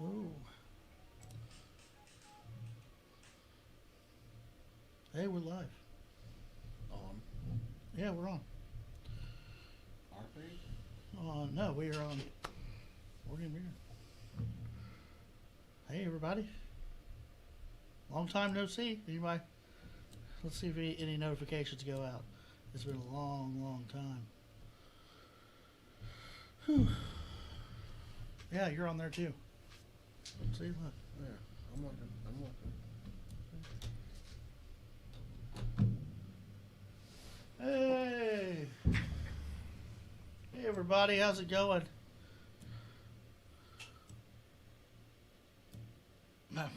Ooh. Hey, we're live. On. Yeah, we're on. Aren't we? No, we are on. Morty and Beard. Hey, everybody. Long time no see. Anybody? Let's see if any notifications go out. It's been a long, long time. Whew. Yeah, you're on there too. See, look. Yeah, I'm looking. I'm looking. Hey. Hey, everybody. How's it going?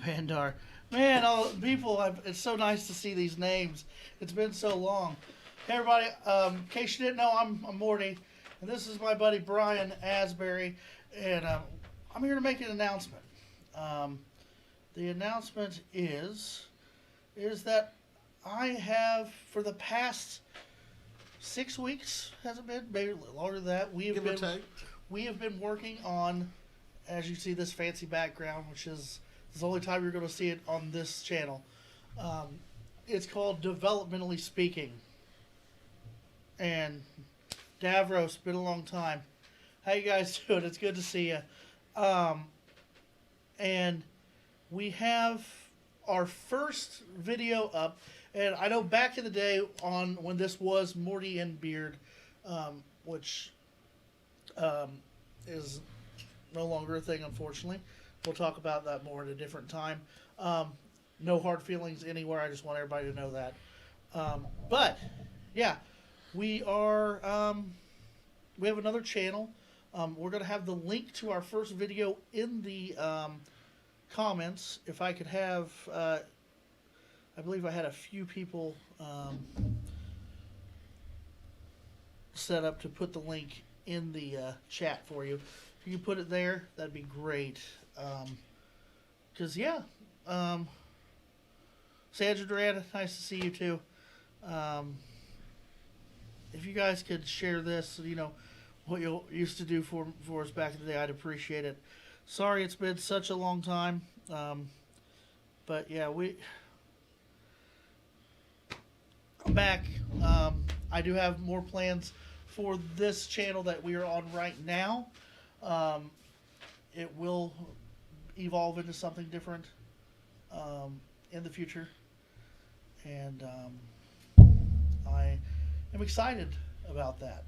Pandar. Man, all people, it's so nice to see these names. It's been so long. Hey, everybody. In case you didn't know, I'm Morty, and this is my buddy Brian Asbury, and I'm here to make an announcement. The announcement is that I have, for the past 6 weeks, has it been? Maybe a little longer than that. We have been working on, as you see this fancy background, which is the only time you're going to see it on this channel. It's called Developmentally Speaking. And Davros, been a long time. How you guys doing? It's good to see you. And we have our first video up. And I know back in the day on when this was Morty and Beard, which is no longer a thing, unfortunately. We'll talk about that more at a different time. No hard feelings anywhere. I just want everybody to know that. But, yeah, we are, we have another channel. We're going to have the link to our first video in the comments. If I could have, I believe I had a few people set up to put the link in the chat for you. If you could put it there, that'd be great. Because, yeah, Sandra Duran, nice to see you too. If you guys could share this, you know, what you used to do for us back in the day, I'd appreciate it. Sorry it's been such a long time. But, yeah, I'm back. I do have more plans for this channel that we are on right now. It will evolve into something different in the future, and I am excited about that.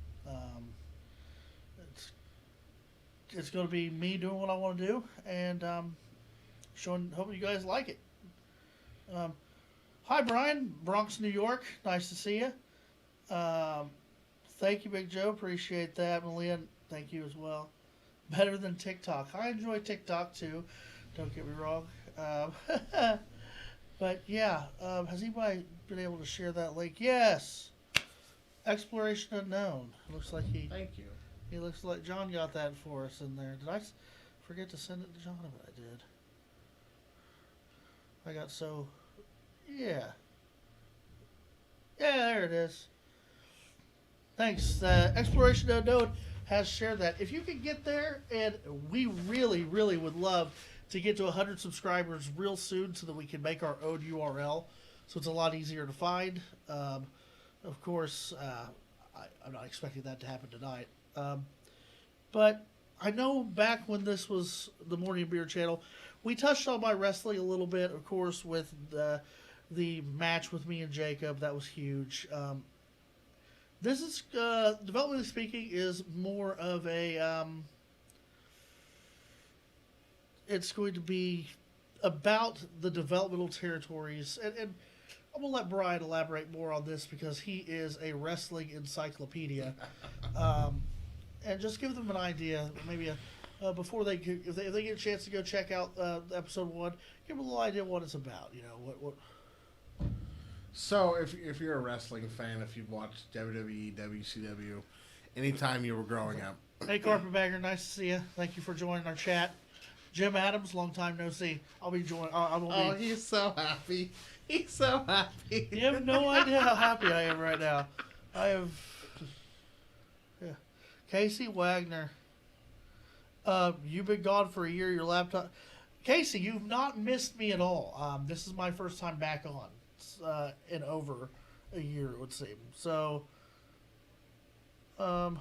It's going to be me doing what I want to do, and hoping you guys like it. Hi, Brian, Bronx, New York. Nice to see you. Thank you, Big Joe. Appreciate that. Malia, thank you as well. Better than TikTok. I enjoy TikTok too. Don't get me wrong. But yeah, has anybody been able to share that link? Yes. Exploration Unknown. Looks like Thank you. He looks like John got that for us in there. Did I forget to send it to John? But I did. I got so. Yeah. Yeah, there it is. Thanks. Exploration Unknown has shared that. If you can get there, and we really, really would love to get to 100 subscribers real soon so that we can make our own URL so it's a lot easier to find. Of course, I'm not expecting that to happen tonight. But I know back when this was the Morty and Beard channel, we touched on my wrestling a little bit, of course, with the match with me and Jacob. That was huge. This is, developmentally speaking, is more of a, it's going to be about the developmental territories. And I'm going to let Brian elaborate more on this because he is a wrestling encyclopedia. And just give them an idea, maybe before if they get a chance to go check out episode 1, give them a little idea what it's about. You know, what So, if you're a wrestling fan, if you've watched WWE, WCW, anytime you were growing up. Hey, Carpetbagger, nice to see you. Thank you for joining our chat. Jim Adams, long time no see. I'll be joining. He's so happy. He's so happy. You have no idea how happy I am right now. I have. Yeah. Casey Wagner. You've been gone for a year. Your laptop, Casey, you've not missed me at all. This is my first time back on in over a year, it would seem. So, oh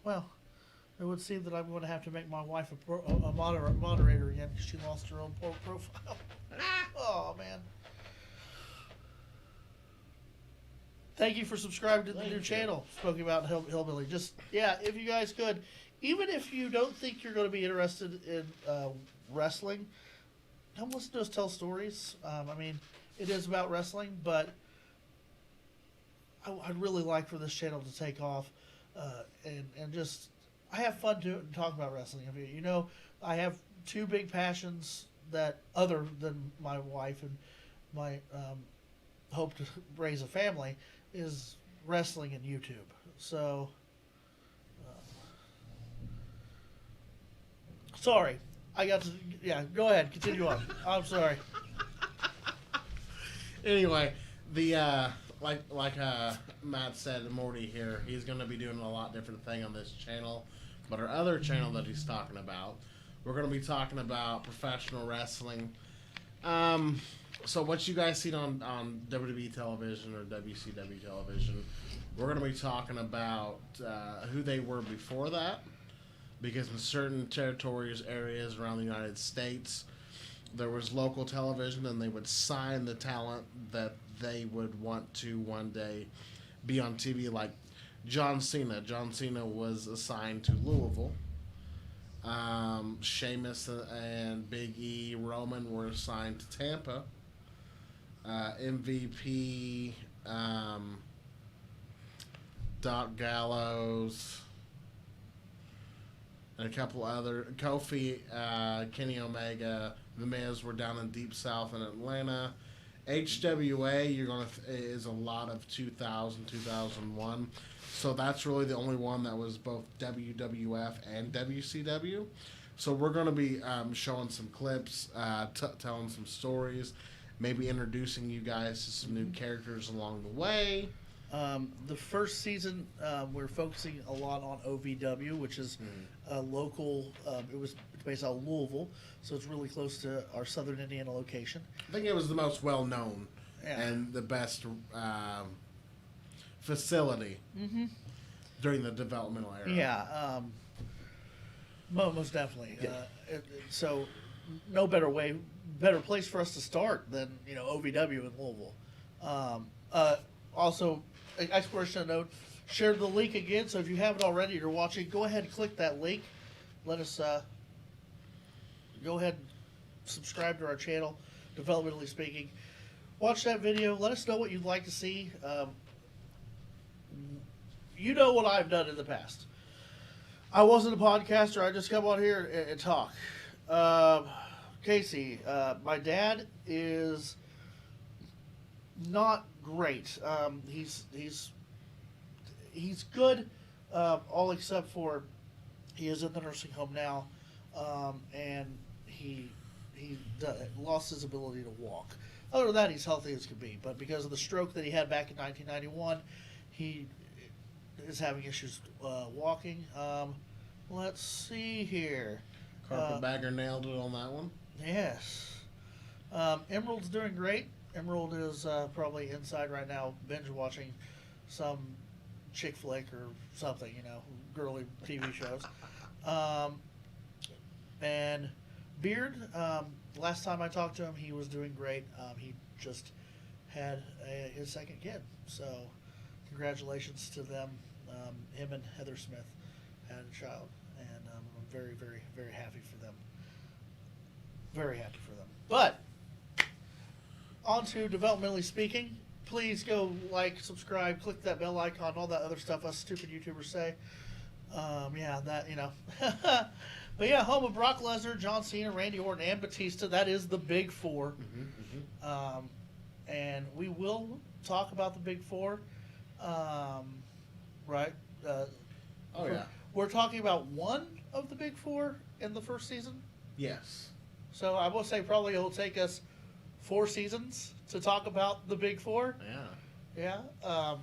well, it would seem that I'm going to have to make my wife a moderator again because she lost her own profile. Oh man. Thank you for subscribing to the new channel, Spoken About Hillbilly. Just, yeah, if you guys could, even if you don't think you're going to be interested in wrestling, come listen to us tell stories. I mean, it is about wrestling, but I'd really like for this channel to take off and just, I have fun talking about wrestling. I mean, you know, I have two big passions that, other than my wife and my hope to raise a family, is wrestling and YouTube. So, sorry, I got to. Yeah, go ahead, continue on. I'm sorry. Anyway, the like Matt said, Morty here, he's going to be doing a lot different thing on this channel, but our other channel that he's talking about, we're going to be talking about professional wrestling. So what you guys seen on WWE television or WCW television, we're going to be talking about who they were before that, because in certain territories, areas around the United States, there was local television and they would sign the talent that they would want to one day be on TV, like John Cena. John Cena was assigned to Louisville. Sheamus and Big E, Roman were assigned to Tampa. MVP, Doc Gallows, and a couple other, Kofi, Kenny Omega, The Miz were down in Deep South in Atlanta. HWA, is a lot of 2000, 2001. So that's really the only one that was both WWF and WCW. So we're going to be showing some clips, telling some stories, maybe introducing you guys to some new characters along the way. The first season, we're focusing a lot on OVW, which is a local. It was based out of Louisville, so it's really close to our Southern Indiana location. I think it was the most well known and the best facility during the developmental era. Yeah, most definitely. Yeah. So, no better place for us to start than OVW in Louisville. Also, exploration note: share the link again. So if you haven't already, you're watching, go ahead and click that link. Let us go ahead and subscribe to our channel, Developmentally Speaking. Watch that video. Let us know what you'd like to see. You know what I've done in the past. I wasn't a podcaster. I just come on here and talk. Casey, my dad is not great. He's good, all except for he is in the nursing home now, and he lost his ability to walk. Other than that, he's healthy as can be. But because of the stroke that he had back in 1991, he is having issues walking. Let's see here. Carpetbagger nailed it on that one. Yes. Emerald's doing great. Emerald is probably inside right now binge watching some chick flick or something, girly TV shows. And Beard, last time I talked to him, he was doing great. He just had his second kid. So congratulations to them. Him and Heather Smith had a child. And I'm very, very, very happy for them. Very happy for them. But on to Developmentally Speaking. Please go like, subscribe, click that bell icon, all that other stuff us stupid YouTubers say. But yeah, home of Brock Lesnar, John Cena, Randy Orton, and Batista. That is the Big Four. And we will talk about the Big Four. Right? We're talking about one of the Big Four in the first season? Yes. So I will say probably it'll take us 4 seasons to talk about the Big Four. Yeah. Yeah.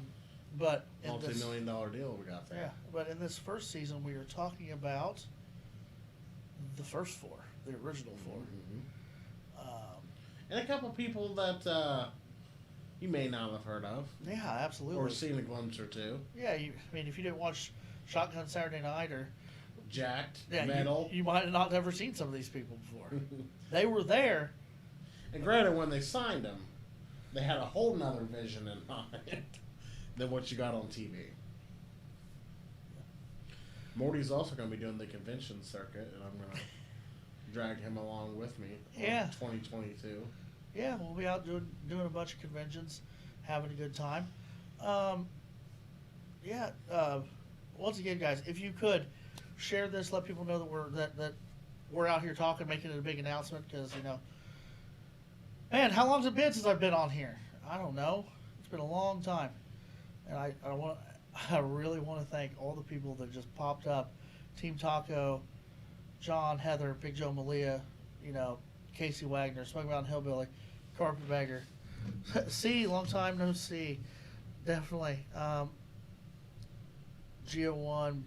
But in this, multi-million-dollar deal we got there. yeah, but in this first season, we are talking about the first four, the original 4. And a couple people that you may not have heard of. Yeah, absolutely. Or seen a glimpse or two. Yeah, I mean, if you didn't watch Shotgun Saturday Night or Jacked, yeah, Metal. you might have not ever seen some of these people before. They were there. And granted, when they signed them, they had a whole nother vision in mind than what you got on TV. Morty's also going to be doing the convention circuit, and I'm going to drag him along with me. Yeah. 2022. Yeah, we'll be out doing a bunch of conventions, having a good time. Once again, guys, if you could share this, let people know that we're out here talking, making it a big announcement, because man, how long's it been since I've been on here? I don't know. It's been a long time, and I really want to thank all the people that just popped up, Team Taco, John, Heather, Big Joe Malia, Casey Wagner, Smoky Mountain Hillbilly, Carpetbagger. See, long time no see. Definitely. Geo1,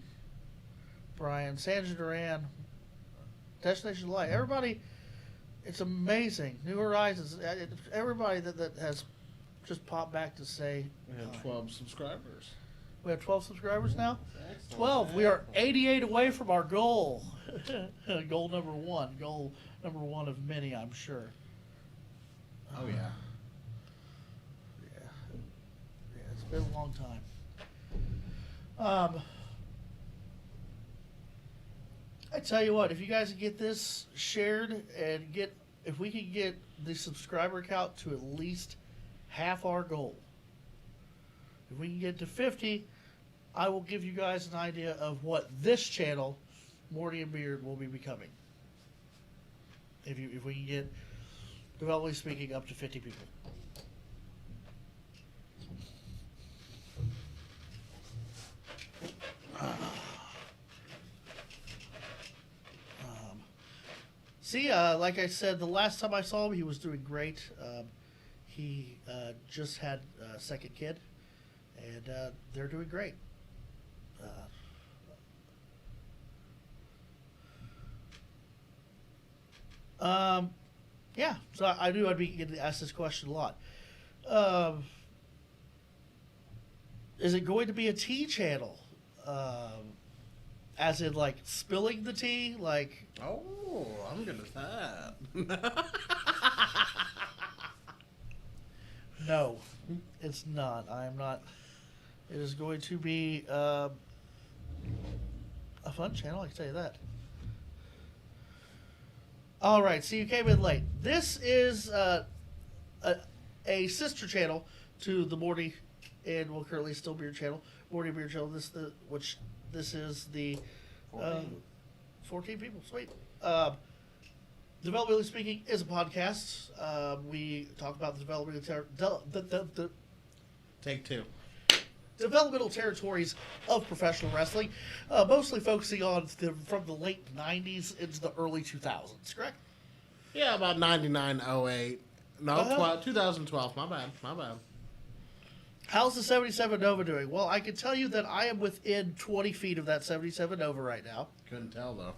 Brian, Sandra Duran, Destination Light. Everybody, it's amazing. New Horizons. Everybody that has just popped back to say. We have 12 subscribers. We have 12 subscribers now? Excellent. 12. We are 88 away from our goal. Goal number one. Goal number one of many, I'm sure. Oh, yeah. Yeah, it's been a long time. I tell you what, if you guys get this shared and if we can get the subscriber count to at least half our goal, if we can get to 50, I will give you guys an idea of what this channel, Morty and Beard, will be becoming. If we can get, developmentally speaking, up to 50 people. Like I said, the last time I saw him, he was doing great. He just had a second kid, and they're doing great. Yeah, so I knew I'd be getting asked this question a lot. Is it going to be a tea channel? As in, like, spilling the tea? Like... Oh, I'm good at that. No, it's not. I am not. It is going to be a fun channel, I can tell you that. All right, so you came in late. This is a sister channel to the Morty and will currently still be your channel, Morty Beard Channel. This is the 14 people. Sweet. Developmentally Speaking is a podcast. We talk about the developmental Take two. developmental territories of professional wrestling, mostly focusing on from the late 90s into the early 2000s, correct? Yeah, about 99, 08. No, 2012. My bad. How's the 77 Nova doing? Well, I can tell you that I am within 20 feet of that 77 Nova right now. Couldn't tell, though.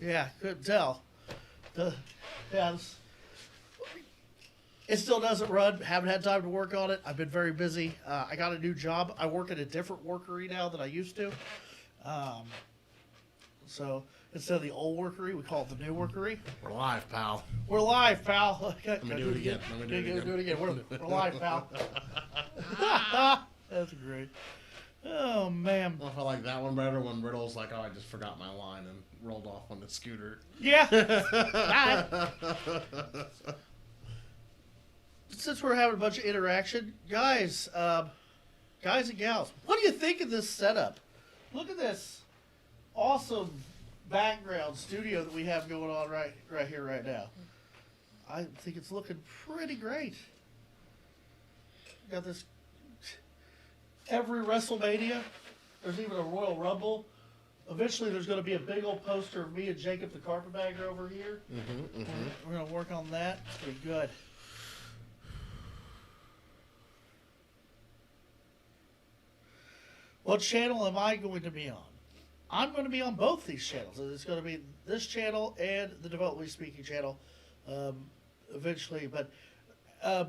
Yeah, couldn't tell. It still doesn't run. Haven't had time to work on it. I've been very busy. I got a new job. I work at a different workery now than I used to. So instead of the old workery, we call it the new workery. We're live, pal. We're live, pal. Let me do it again. Do it again. We're live, pal. That's great. Oh, man. I felt like that one better when Riddle's like, oh, I just forgot my line and rolled off on the scooter. Yeah. Since we're having a bunch of interaction, guys and gals, what do you think of this setup? Look at this awesome background studio that we have going on right here, right now. I think it's looking pretty great. Got this. Every WrestleMania, there's even a Royal Rumble. Eventually, there's going to be a big old poster of me and Jacob the Carpetbagger over here. We're going to work on that. It's going to be good. What channel am I going to be on? I'm going to be on both these channels. It's going to be this channel and the Developmentally Speaking channel eventually. But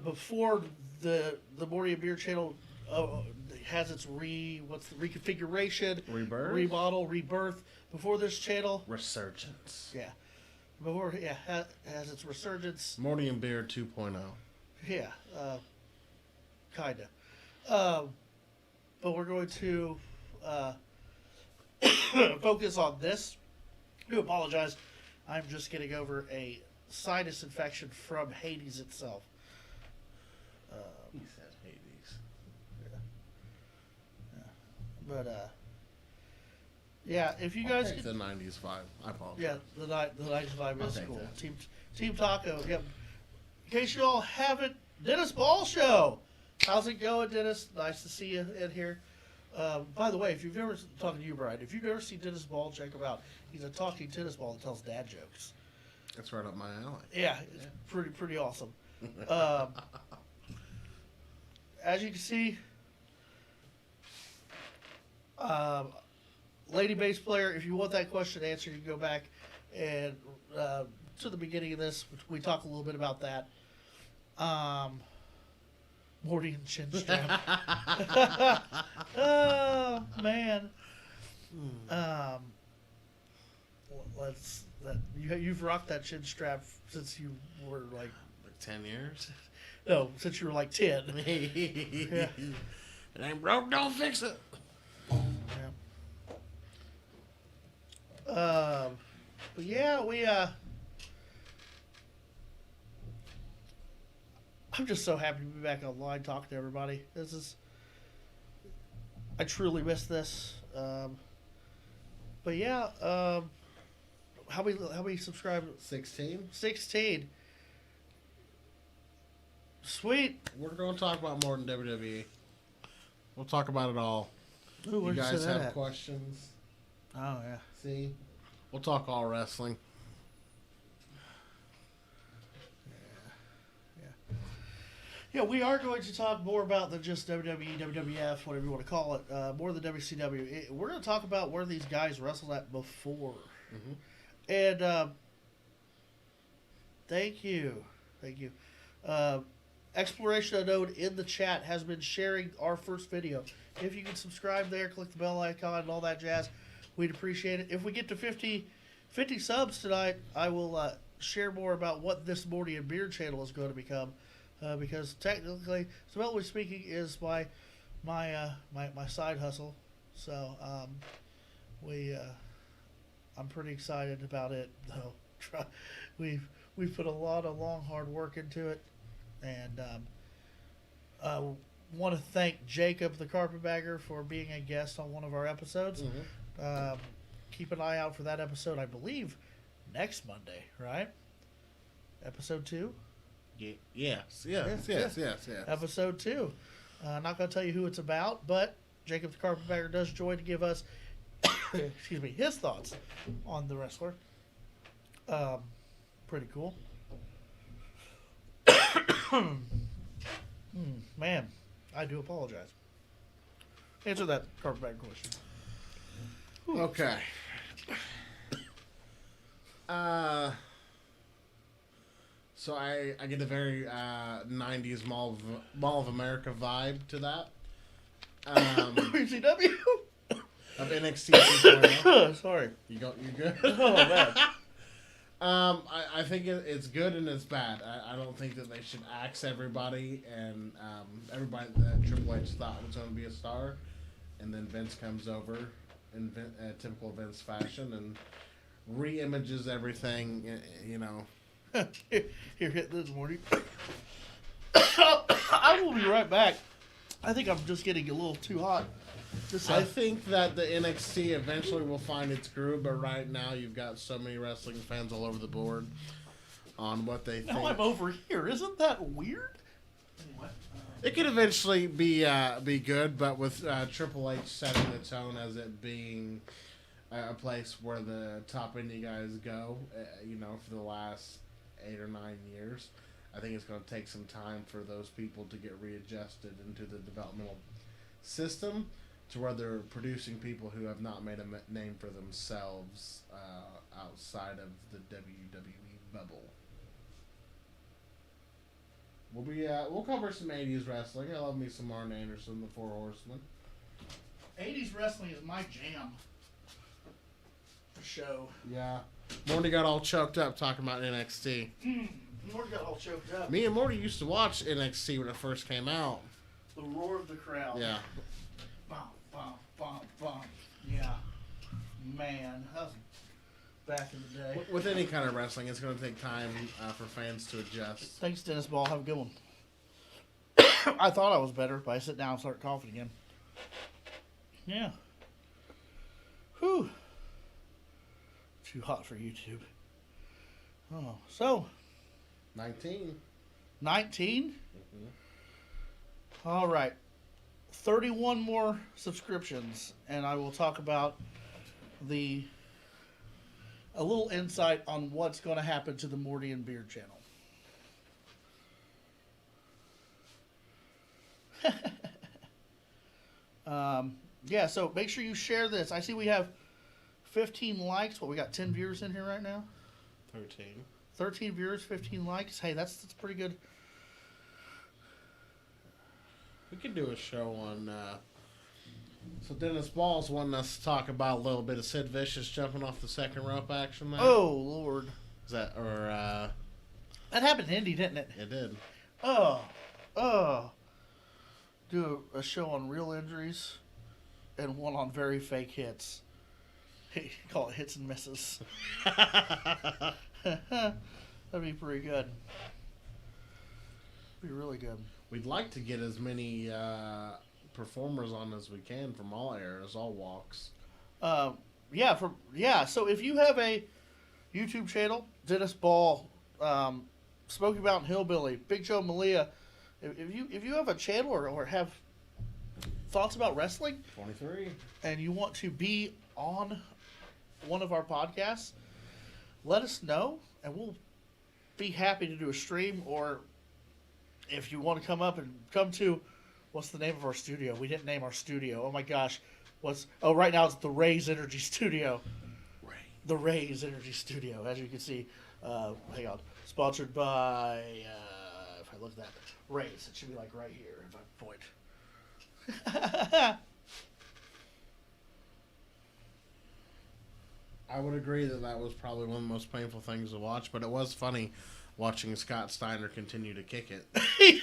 before the Morty and Beer channel has its reconfiguration, Rebirth? remodel, rebirth, before this channel, Resurgence. yeah, has its resurgence. Morty and Beer 2.0. Yeah, kinda. But we're going to focus on this. I do apologize. I'm just getting over a sinus infection from Hades itself. He said Hades. But yeah, if you guys It's the 90s vibe. I apologize. yeah, the 90s vibe I'll is take cool. that. Team Taco. Yep. In case you all haven't, Dennis Ball Show. How's it going, Dennis? Nice to see you in here. By the way, if you've ever talking to you, Brian, if you've ever seen Dennis Ball, check him out. He's a talking tennis ball that tells dad jokes. That's right up my alley. Yeah, it's pretty awesome. As you can see, lady bass player. If you want that question answered, you can go back and to the beginning of this. We talk a little bit about that. Morty and chin strap. Oh man. You've rocked that chin strap since you were like 10 years? no, since you were like 10. Yeah. It ain't broke, don't fix it. Yeah. But yeah, I'm just so happy to be back online talking to everybody. I truly miss this. But yeah, how many subscribers? 16? 16. Sweet. We're going to talk about more than WWE. We'll talk about it all. Ooh, You where'd you guys say that have at? questions? Oh yeah. See? We'll talk all wrestling. Yeah, we are going to talk more about than just WWE, WWF, whatever you want to call it. More than WCW. We're going to talk about where these guys wrestled at before. Mm-hmm. And thank you. Exploration Unknown in the chat has been sharing our first video. If you can subscribe there, click the bell icon and all that jazz, we'd appreciate it. If we get to 50 subs tonight, I will share more about what this Morty and Beard channel is going to become. Because technically, Developmentally Speaking is my side hustle. So I'm pretty excited about it though. We've put a lot of long hard work into it, and I want to thank Jacob the Carpetbagger for being a guest on one of our episodes. Mm-hmm. Keep an eye out for that episode. I believe next Monday, right? Episode 2. Yes. Episode 2. Not going to tell you who it's about, but Jacob the Carpetbagger does join to give us, excuse me, his thoughts on the wrestler. Pretty cool. Man, I do apologize. Answer that Carpetbagger question. Okay. So I get a very 90s Mall of America vibe to that. WCW? Of NXT 2.0. Sorry. You good? Oh, man. I think it's good and it's bad. I don't think that they should axe everybody, and everybody that Triple H thought was going to be a star, and then Vince comes over in typical Vince fashion and re-images everything, you know. Here, hit this, Morty. I will be right back. I think I'm just getting a little too hot. I think that the NXT eventually will find its groove, but right now you've got so many wrestling fans all over the board on what they think. Now I'm over here. Isn't that weird? It could eventually be good, but with Triple H setting the tone as it being a place where the top indie guys go, for the last 8 or 9 years, I think it's going to take some time for those people to get readjusted into the developmental system. to where they're producing people who have not made a name for themselves outside of the WWE bubble. We'll cover some 80s wrestling. I love me some Arn Anderson, the Four Horsemen. 80s wrestling is my jam. For show. Yeah. Morty got all choked up talking about NXT. Morty got all choked up. Me and Morty used to watch NXT when it first came out. The roar of the crowd. Yeah. Bum, bum, bum, bum. Yeah. Man, that was back in the day. With any kind of wrestling, it's going to take time for fans to adjust. Thanks, Dennis Ball. Have a good one. I thought I was better, but I sit down and start coughing again. Yeah. Whew. Too hot for YouTube. Oh, so 19. 19? Mm-hmm. All right. 31 more subscriptions, and I will talk about a little insight on what's going to happen to the Morty and Beard channel. Yeah, so make sure you share this. I see we have 15 likes. What, we got 10 viewers in here right now? 13. 13 viewers, 15 likes. Hey, that's pretty good. We could do a show on. So Dennis Ball's wanting us to talk about a little bit of Sid Vicious jumping off the second rope action there. Oh, Lord. Is that or? That happened in Indy, didn't it? It did. Do a show on real injuries and one on very fake hits. Call it hits and misses. That'd be pretty good. Be really good. We'd like to get as many performers on as we can from all eras, all walks. So if you have a YouTube channel, Dennis Ball, Smoky Mountain Hillbilly, Big Joe Malia, if you have a channel or have thoughts about wrestling, 23, and you want to be on one of our podcasts, let us know, and we'll be happy to do a stream. Or if you want to come up and come to, what's the name of our studio? We didn't name our studio. Oh my gosh, right now it's the Rays Energy Studio. The Rays Energy Studio, as you can see. Hang on, sponsored by. If I look at that, Rays. It should be like right here if I point. I would agree that was probably one of the most painful things to watch, but it was funny watching Scott Steiner continue to kick it. he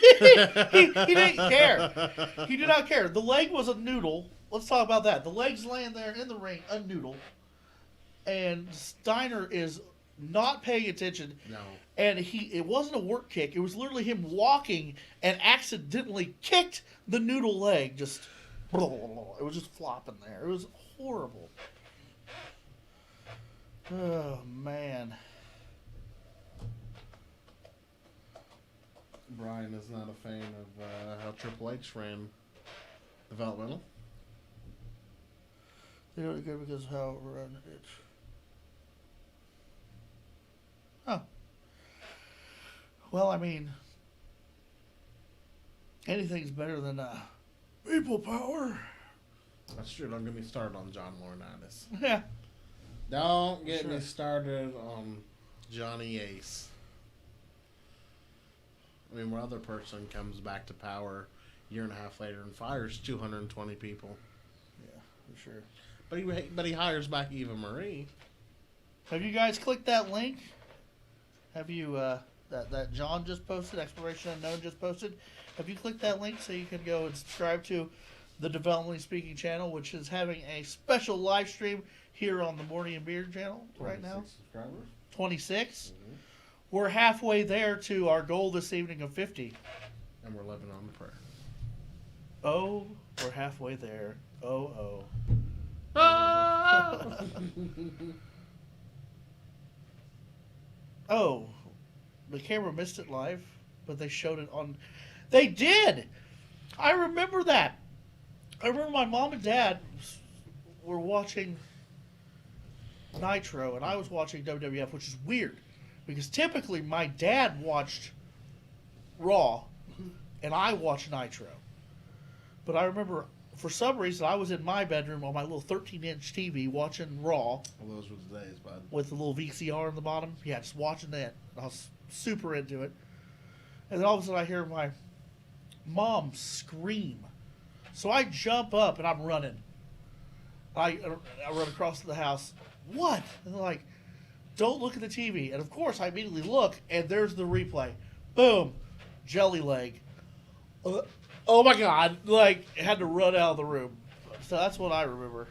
didn't care. He did not care. The leg was a noodle. Let's talk about that. The leg's laying there in the ring, a noodle, and Steiner is not paying attention. No. And it wasn't a work kick. It was literally him walking and accidentally kicked the noodle leg. It was just flopping there. It was horrible. Oh, man. Brian is not a fan of how Triple H ran Developmental. They don't agree because of how it run it. Oh. Well, I mean, anything's better than people power. That's true. Don't get me started on John Laurinaitis. Yeah. Don't get me started on Johnny Ace. I mean, one other person comes back to power a year and a half later and fires 220 people. Yeah, for sure. But he hires back Eva Marie. Have you guys clicked that link? Have you that John just posted, Exploration Unknown just posted? Have you clicked that link so you can go and subscribe to the Developmentally Speaking channel, which is having a special live stream here on the Morty and Beard channel right now? 26 subscribers. 26? Mm-hmm. We're halfway there to our goal this evening of 50. And we're living on the prayer. Oh, we're halfway there. Oh. Ah! Oh, the camera missed it live, but they showed it on... They did! I remember that. I remember my mom and dad were watching Nitro, and I was watching WWF, which is weird. Because typically my dad watched Raw, and I watched Nitro. But I remember for some reason, I was in my bedroom on my little 13-inch TV watching Raw Well, those were the days, bud. with the little VCR in the bottom. Yeah, just watching that. I was super into it. And then all of a sudden I hear my mom scream. So I jump up and I'm running. I run across the house. What? And they're like, don't look at the TV. And of course I immediately look and there's the replay. Boom. Jelly leg. Oh my God. Like, I had to run out of the room. So that's what I remember.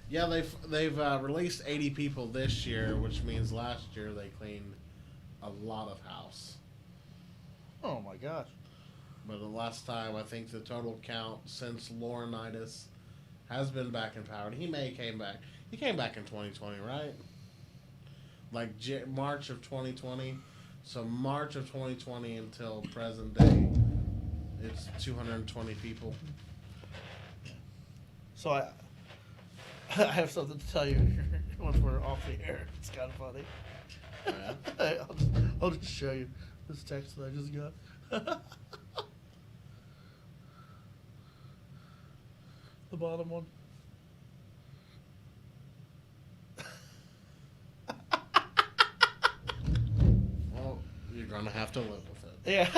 Yeah, they've released 80 people this year, which means last year they cleaned a lot of house. Oh my gosh. But the last time, I think the total count since Laurinaitis has been back in power. He came back. He came back in 2020, right? Like March of 2020. So March of 2020 until present day, it's 220 people. So I have something to tell you once we're off the air. It's kind of funny. Yeah. I'll just show you this text that I just got. The bottom one. Well, you're gonna have to live with it. Yeah.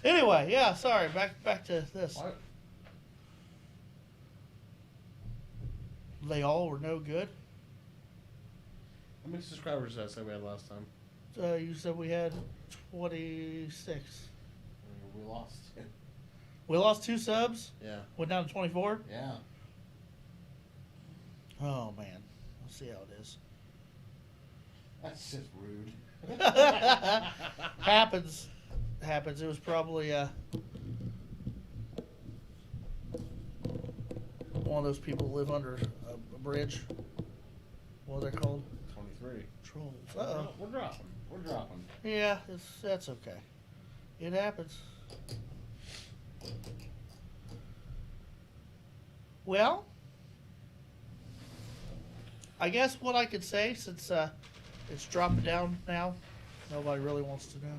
Anyway, yeah. Sorry. Back to this. What? They all were no good. How many subscribers did I say we had last time? You said we had 26. We lost. We lost 2 subs. Yeah. Went down to 24. Yeah. Oh man. We'll see how it is. That's just rude. Happens. It was probably one of those people who live under a bridge. What are they called? 23. Trolls. Uh-oh. We're dropping. Yeah, that's okay. It happens. Well, I guess what I could say, since it's dropping down now, nobody really wants to know.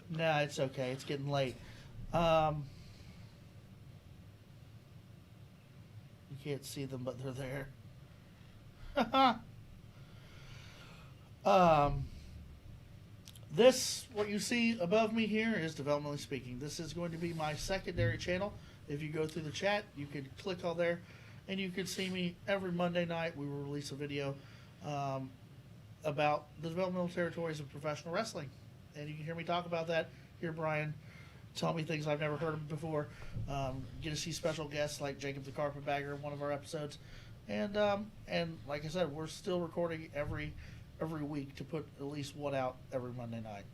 Nah, it's okay. It's getting late. You can't see them, but they're there. This, what you see above me here, is Developmentally Speaking. This is going to be my secondary channel. If you go through the chat, you can click on there, and you can see me every Monday night. We will release a video about the developmental territories of professional wrestling. And you can hear me talk about that. Hear Brian tell me things I've never heard of before. Get to see special guests like Jacob the Carpetbagger in one of our episodes. And like I said, we're still recording every week to put at least one out every Monday night.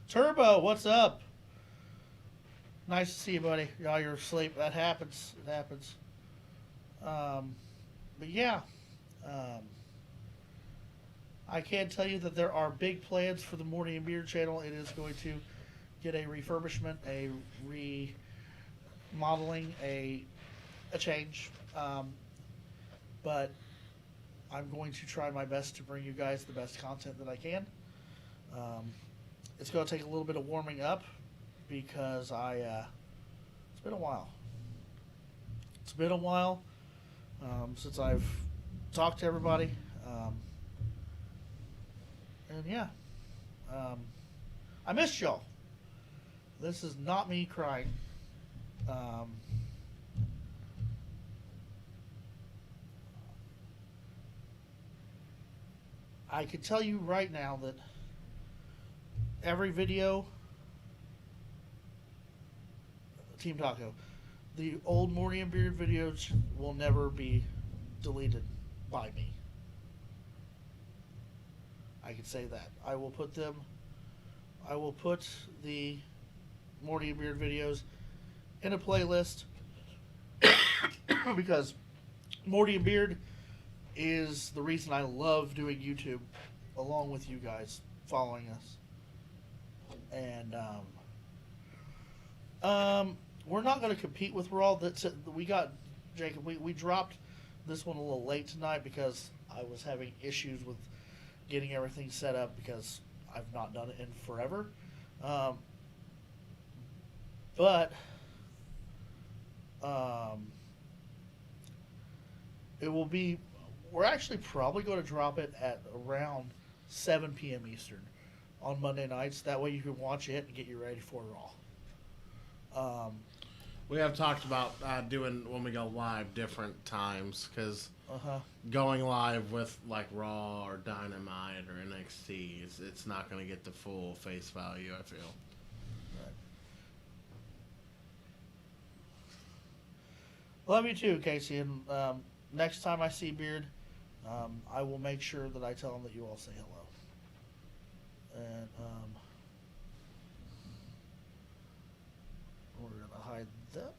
Turbo, what's up? Nice to see you, buddy. Y'all, you're asleep. That happens. It happens. But yeah, I can tell you that there are big plans for the Morty and Beard channel. It is going to get a refurbishment, a remodeling, a change. But I'm going to try my best to bring you guys the best content that I can. It's going to take a little bit of warming up because it's been a while. It's been a while since I've talked to everybody. And yeah, I missed y'all. This is not me crying. I can tell you right now that every video, Team Taco, the old Morty and Beard videos will never be deleted by me. I can say that. I will put the Morty and Beard videos in a playlist because Morty and Beard is the reason I love doing YouTube along with you guys following us. And we're not going to compete with Raw. We got Jacob. We dropped this one a little late tonight because I was having issues with getting everything set up because I've not done it in forever. Um, but it will be. We're actually probably going to drop it at around 7 p.m. Eastern on Monday nights. That way you can watch it and get you ready for Raw. We have talked about doing when we go live different times because Uh-huh. going live with like Raw or Dynamite or NXT, it's not going to get the full face value. I feel. Right. Love you too, Casey. And next time I see Beard, I will make sure that I tell him that you all say hello. And we're gonna hide that.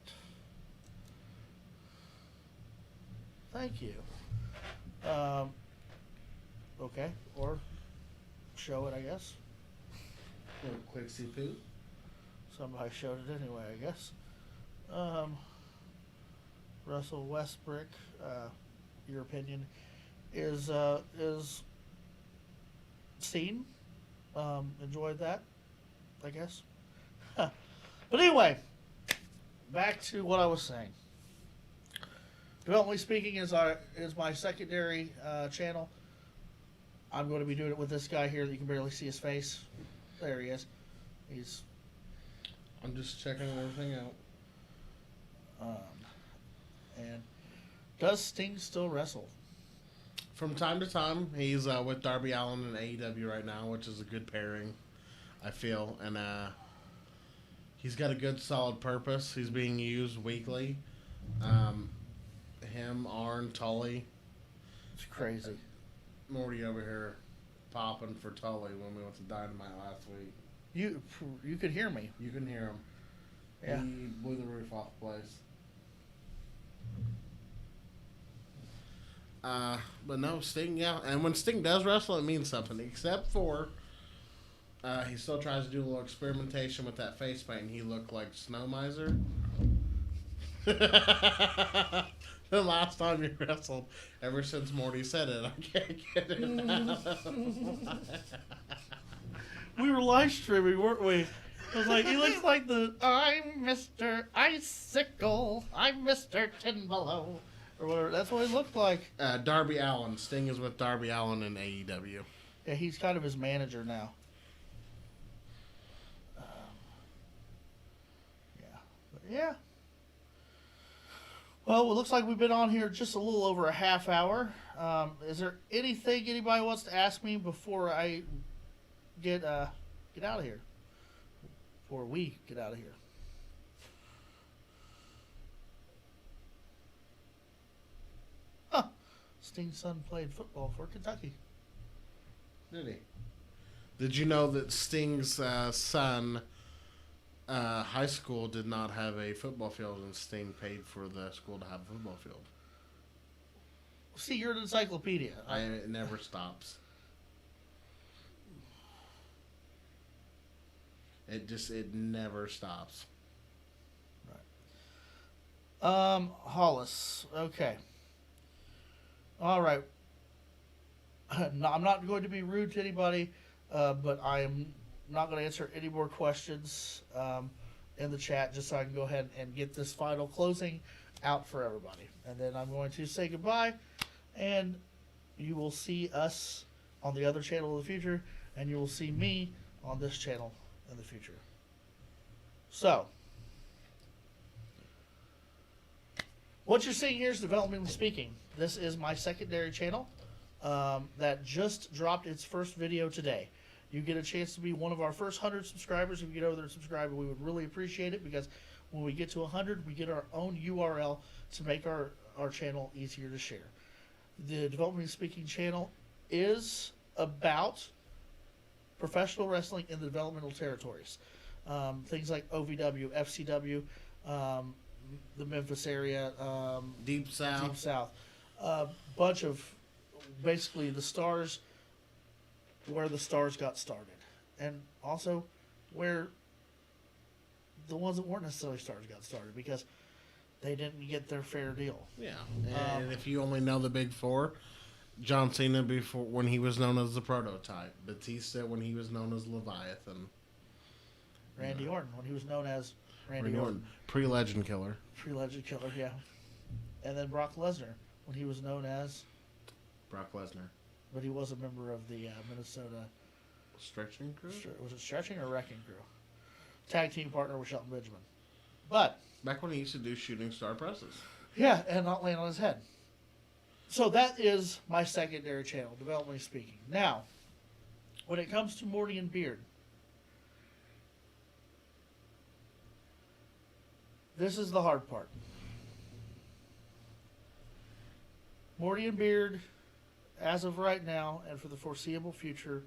Thank you. Okay, or show it, I guess. Quick CPU. Somebody showed it anyway, I guess. Russell Westbrook, your opinion is seen. Enjoyed that, I guess. But anyway, back to what I was saying. Developmentally Speaking is my secondary channel. I'm going to be doing it with this guy here that you can barely see his face. There he is. I'm just checking everything out. And does Sting still wrestle? From time to time, he's with Darby Allin in AEW right now, which is a good pairing, I feel. And he's got a good, solid purpose. He's being used weekly. Him, Arn, Tully. It's crazy. Morty over here popping for Tully when we went to Dynamite last week. You could hear me. You can hear him. Yeah. He blew the roof off the place. But no, Sting, yeah. And when Sting does wrestle, it means something. Except for he still tries to do a little experimentation with that face paint, and he looked like Snow Miser. The last time he wrestled, ever since Morty said it, I can't get it out. We were live streaming, weren't we? I was like, he looks like I'm Mr. Icicle. I'm Mr. Tinbelow. Or whatever. That's what he looked like. Darby Allin. Sting is with Darby Allin in AEW. Yeah, he's kind of his manager now. Yeah. Well, it looks like we've been on here just a little over a half hour. Is there anything anybody wants to ask me before I get out of here? Before we get out of here? Huh. Sting's son played football for Kentucky. Did he? Did you know that Sting's son, high school, did not have a football field, and Sting paid for the school to have a football field? See, you're an encyclopedia. It never stops. It never stops. Right. Hollis. Okay. All right. No, I'm not going to be rude to anybody, but I am not going to answer any more questions in the chat, just so I can go ahead and get this final closing out for everybody. And then I'm going to say goodbye, and you will see us on the other channel in the future, and you will see me on this channel in the future. So, what you're seeing here is Developmentally Speaking. This is my secondary channel that just dropped its first video today. You get a chance to be one of our first 100 subscribers. If you get over there and subscribe, we would really appreciate it, because when we get to 100, we get our own URL to make our channel easier to share. The Developmentally Speaking channel is about professional wrestling in the developmental territories. Things like OVW, FCW, the Memphis area, Deep South. Deep South. A bunch of basically the stars, where the stars got started. And also where the ones that weren't necessarily stars got started, because they didn't get their fair deal. Yeah. And if you only know the big four, John Cena before when he was known as the Prototype. Batista when he was known as Leviathan. Randy Orton when he was known as Randy Orton. Pre-Legend Killer. Pre-Legend Killer, yeah. And then Brock Lesnar when he was known as Brock Lesnar. But he was a member of the Minnesota Stretching Crew? Was it Stretching or Wrecking Crew? Tag team partner with Shelton Benjamin. But back when he used to do shooting star presses. Yeah, and not laying on his head. So that is my secondary channel, developmentally speaking. Now, when it comes to Morty and Beard, this is the hard part. Morty and Beard, as of right now and for the foreseeable future,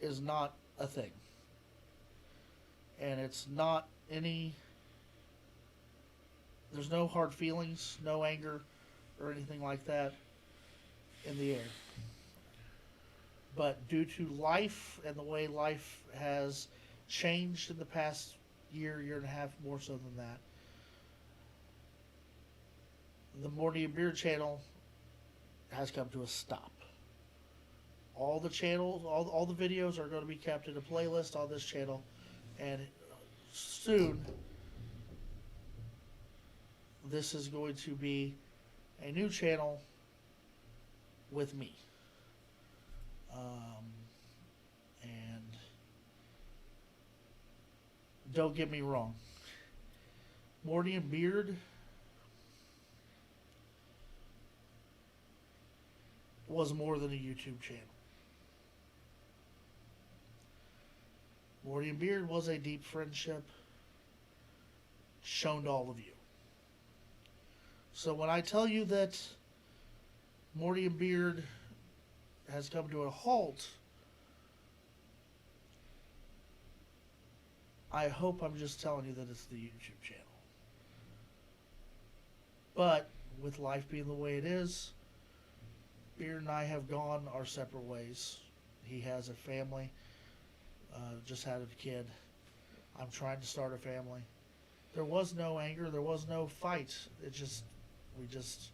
is not a thing. And it's not any... There's no hard feelings, no anger, or anything like that in the air. But due to life and the way life has changed in the past year, year and a half, more so than that, the Morty and Beard channel has come to a stop. All the channels, all the videos are going to be kept in a playlist on this channel, and soon this is going to be a new channel with me. And don't get me wrong, Morty and Beard was more than a YouTube channel. Morty and Beard was a deep friendship shown to all of you. So when I tell you that Morty and Beard has come to a halt, I hope I'm just telling you that it's the YouTube channel. But with life being the way it is, Beard and I have gone our separate ways. He has a family, just had a kid. I'm trying to start a family. There was no anger, there was no fight. We just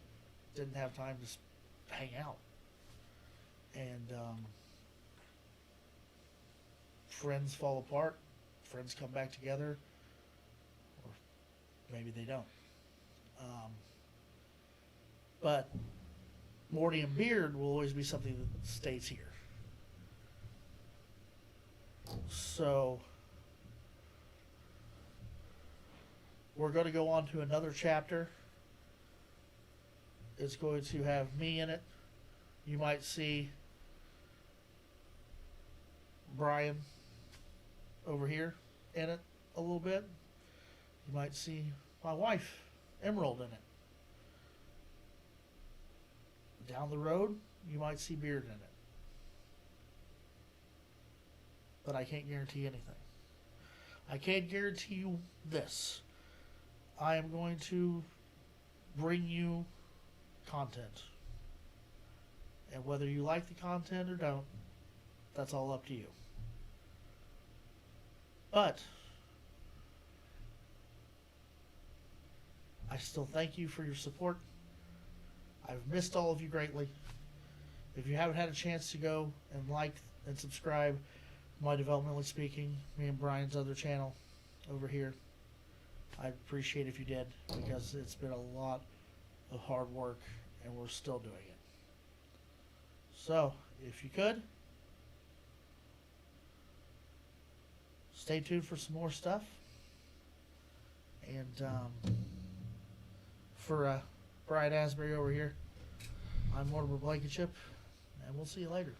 didn't have time to hang out. And friends fall apart, friends come back together, or maybe they don't. But Morty and Beard will always be something that stays here. So we're going to go on to another chapter. It's going to have me in it. You might see Brian over here in it a little bit. You might see my wife, Emerald, in it. Down the road, you might see Beard in it. But I can't guarantee anything. I can't guarantee you this. I am going to bring you content. And whether you like the content or don't, that's all up to you. But I still thank you for your support. I've missed all of you greatly. If you haven't had a chance to go and like and subscribe my Developmentally Speaking, me and Brian's other channel over here, I'd appreciate if you did, because it's been a lot of hard work and we're still doing it. So, if you could, stay tuned for some more stuff. And for Brian Asbury over here, I'm Mortimer Blankenship, and we'll see you later.